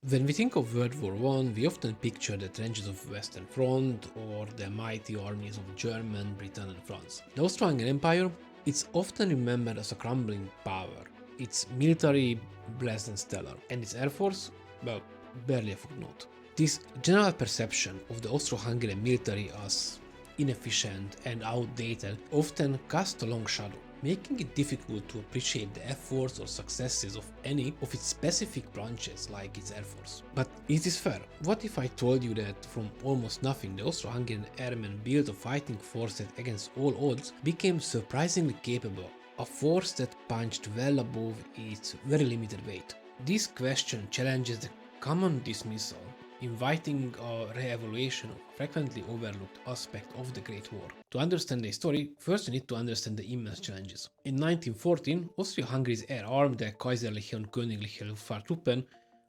When we think of World War I, we often picture the trenches of Western Front or the mighty armies of Germany, Britain and France. The Austro-Hungarian Empire, it's often remembered as a crumbling power. Its military less than stellar, and its air force, well, barely a footnote. This general perception of the Austro-Hungarian military as inefficient and outdated often cast a long shadow, making it difficult to appreciate the efforts or successes of any of its specific branches like its air force. But is this fair? What if I told you that from almost nothing the Austro-Hungarian airmen built a fighting force that against all odds became surprisingly capable, a force that punched well above its very limited weight? This question challenges the common dismissal, inviting a re-evaluation of a frequently overlooked aspect of the Great War. To understand the story, first you need to understand the immense challenges. In 1914, Austria-Hungary's air arm, the Kaiserliche und Königliche Luftfahrttruppen,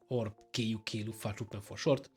or KUK Luftfahrttruppen for short,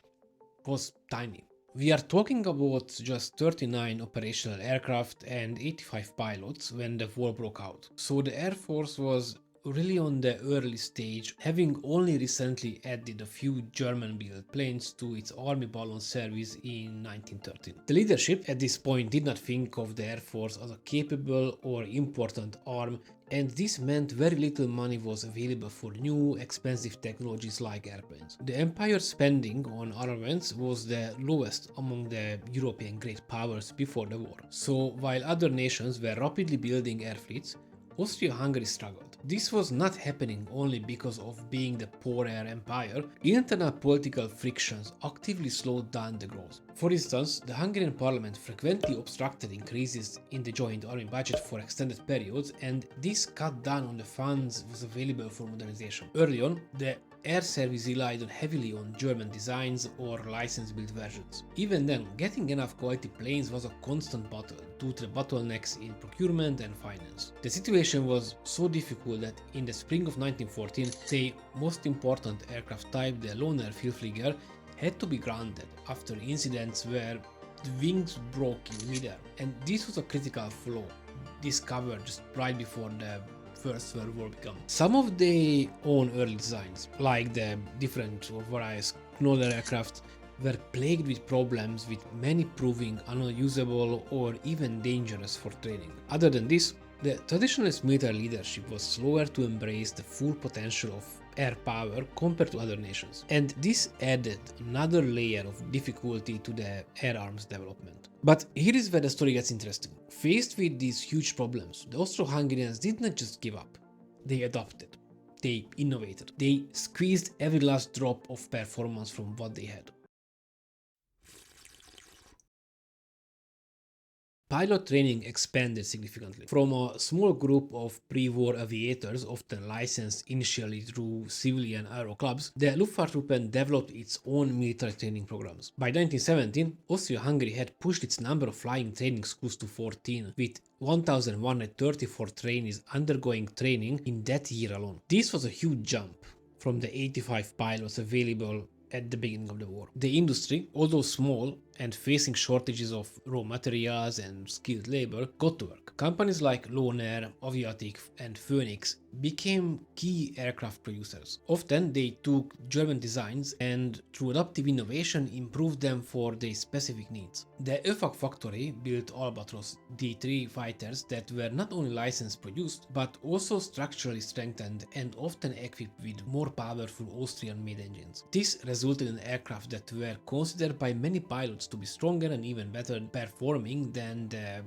was tiny. We are talking about just 39 operational aircraft and 85 pilots when the war broke out. So the Air Force was really on the early stage, having only recently added a few German-built planes to its army balloon service in 1913. The leadership at this point did not think of the Air Force as a capable or important arm, and this meant very little money was available for new, expensive technologies like airplanes. The empire's spending on armaments was the lowest among the European great powers before the war. So while other nations were rapidly building air fleets, Austria-Hungary struggled. This was not happening only because of being the poor air empire. Internal political frictions actively slowed down the growth. For instance, the Hungarian parliament frequently obstructed increases in the joint army budget for extended periods, and this cut down on the funds was available for modernization. Early on, the air service relied heavily on German designs or license-built versions. Even then, getting enough quality planes was a constant battle due to the bottlenecks in procurement and finance. The situation was so difficult that in the spring of 1914, the most important aircraft type, the Lohner Vielflieger, had to be grounded after incidents where the wings broke in midair. And this was a critical flaw discovered just right before the First World War began. Some of their own early designs, like the different or various Knoller aircraft, were plagued with problems, with many proving unusable or even dangerous for training. Other than this, the traditionalist military leadership was slower to embrace the full potential of air power compared to other nations, and this added another layer of difficulty to the air arms development. But here is where the story gets interesting. Faced with these huge problems, the Austro-Hungarians did not just give up. They adapted. They innovated. They squeezed every last drop of performance from what they had. Pilot training expanded significantly. From a small group of pre-war aviators, often licensed initially through civilian aero clubs, the Luftfahrttruppen developed its own military training programs. By 1917, Austria-Hungary had pushed its number of flying training schools to 14, with 1,134 trainees undergoing training in that year alone. This was a huge jump from the 85 pilots available at the beginning of the war. The industry, although small and facing shortages of raw materials and skilled labor, got to work. Companies like Lohner, Aviatik and Phoenix became key aircraft producers. Often they took German designs and through adaptive innovation improved them for their specific needs. The ÖFAG factory built Albatros D3 fighters that were not only licensed produced but also structurally strengthened and often equipped with more powerful Austrian-made engines. This resulted in aircraft that were considered by many pilots to be stronger and even better performing than the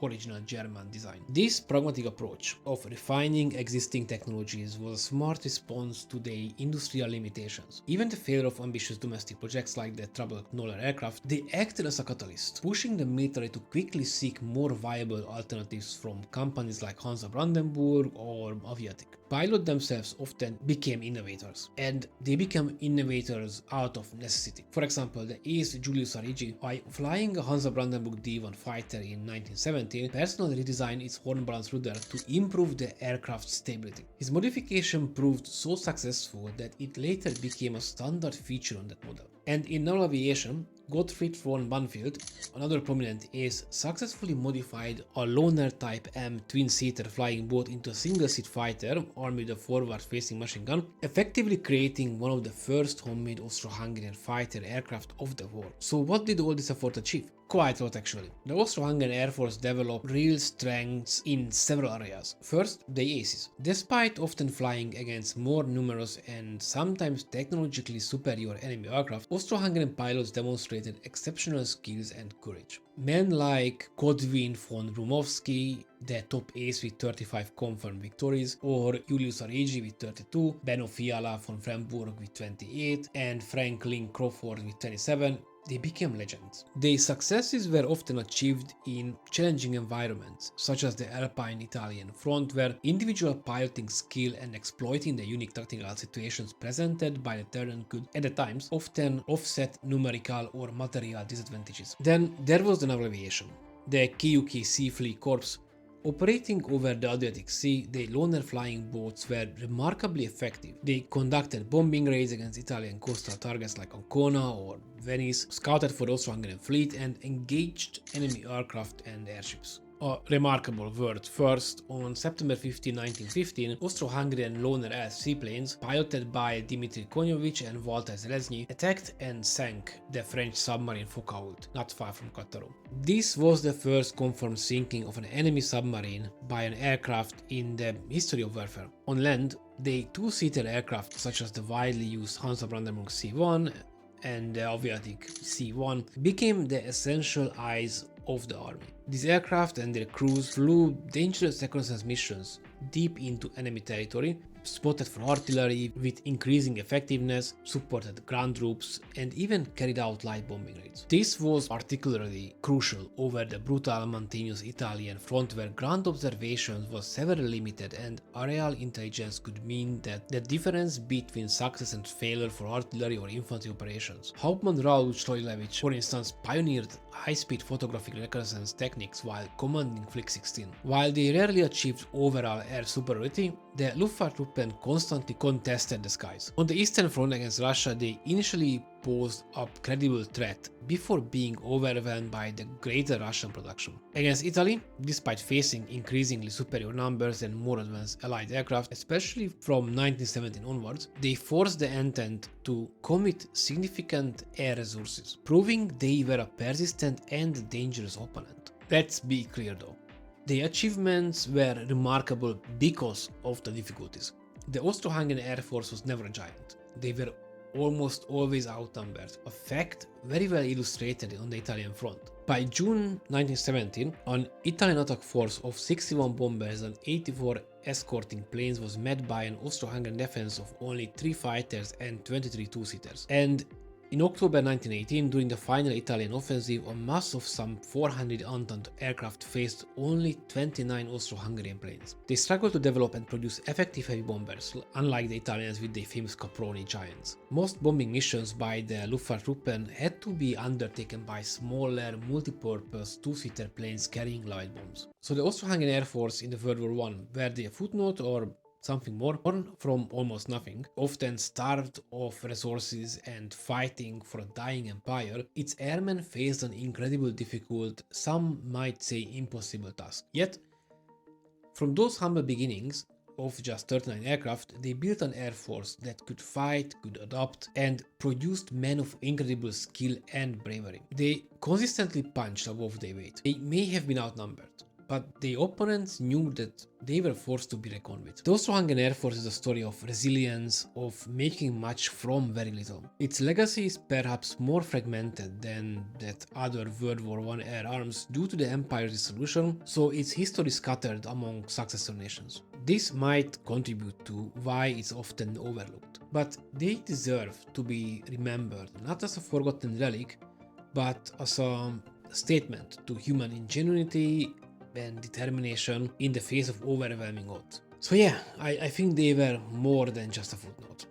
original German design. This pragmatic approach of refining existing technologies was a smart response to the industrial limitations. Even the failure of ambitious domestic projects like the troubled Knoller aircraft, they acted as a catalyst, pushing the military to quickly seek more viable alternatives from companies like Hansa Brandenburg or Aviatik. Pilots themselves often became innovators, and they became innovators out of necessity. For example, the ace Julius Arigi, by flying a Hansa Brandenburg D1 fighter in 1917, personally redesigned its horn balance rudder to improve the aircraft's stability. His modification proved so successful that it later became a standard feature on that model. And in naval aviation, Gottfried von Banfield, another prominent ace, successfully modified a Loner Type M twin-seater flying boat into a single-seat fighter armed with a forward-facing machine gun, effectively creating one of the first homemade Austro-Hungarian fighter aircraft of the war. So what did all this effort achieve? Quite a lot actually. The Austro-Hungarian Air Force developed real strengths in several areas. First, the aces. Despite often flying against more numerous and sometimes technologically superior enemy aircraft, Austro-Hungarian pilots demonstrated exceptional skills and courage. Men like Kodwin von Rumovsky, the top ace with 35 confirmed victories, or Julius Aregi with 32, Benno Fiala von Freiburg with 28, and Franklin Crawford with 27, they became legends. Their successes were often achieved in challenging environments, such as the Alpine Italian front, where individual piloting skill and exploiting the unique tactical situations presented by the terrain could, at the times, often offset numerical or material disadvantages. Then there was the naval aviation. The Kyuki Sea Fleet Corps. Operating over the Adriatic Sea, the Loner flying boats were remarkably effective. They conducted bombing raids against Italian coastal targets like Ancona or Venice, scouted for the Austro-Hungarian fleet, and engaged enemy aircraft and airships. A remarkable world first, on September 15, 1915, Austro-Hungarian Loner Air seaplanes, piloted by Dmitry Konyovic and Walter Zelezny, attacked and sank the French submarine Foucault, not far from Cattaro. This was the first confirmed sinking of an enemy submarine by an aircraft in the history of warfare. On land, the two-seater aircraft such as the widely used Hansa Brandenburg C-1 and the aviatic C-1 became the essential eyes of the army. These aircraft and their crews flew dangerous reconnaissance missions deep into enemy territory, spotted for artillery with increasing effectiveness, supported ground troops, and even carried out light bombing raids. This was particularly crucial over the brutal mountainous Italian front, where ground observations was severely limited and aerial intelligence could mean that the difference between success and failure for artillery or infantry operations. Hauptmann Raoul Strojlevich, for instance, pioneered high-speed photographic reconnaissance techniques while commanding Flick 16. While they rarely achieved overall air superiority, the Luftwaffe constantly contested the skies. On the Eastern Front against Russia, they initially posed a credible threat before being overwhelmed by the greater Russian production. Against Italy, despite facing increasingly superior numbers and more advanced Allied aircraft, especially from 1917 onwards, they forced the Entente to commit significant air resources, proving they were a persistent and dangerous opponent. Let's be clear though. The achievements were remarkable because of the difficulties. The Austro-Hungarian Air Force was never a giant. They were almost always outnumbered, a fact very well illustrated on the Italian front. By June 1917, an Italian attack force of 61 bombers and 84 escorting planes was met by an Austro-Hungarian defense of only 3 fighters and 23 two-seaters. And in October 1918, during the final Italian offensive, a mass of some 400 Entente aircraft faced only 29 Austro-Hungarian planes. They struggled to develop and produce effective heavy bombers, unlike the Italians with their famous Caproni giants. Most bombing missions by the Luftwaffe had to be undertaken by smaller, multi-purpose two-seater planes carrying light bombs. So the Austro-Hungarian Air Force in the World War I were they a footnote or something more, born from almost nothing, often starved of resources and fighting for a dying empire, its airmen faced an incredibly difficult, some might say impossible task. Yet, from those humble beginnings of just 39 aircraft, they built an air force that could fight, could adapt, and produced men of incredible skill and bravery. They consistently punched above their weight. They may have been outnumbered, but the opponents knew that they were forced to be reckoned with. The Austro-Hungarian Air Force is a story of resilience, of making much from very little. Its legacy is perhaps more fragmented than that other World War I air arms due to the empire's dissolution, so its history is scattered among successor nations. This might contribute to why it's often overlooked, but they deserve to be remembered not as a forgotten relic, but as a statement to human ingenuity and determination in the face of overwhelming odds. So yeah, I think they were more than just a footnote.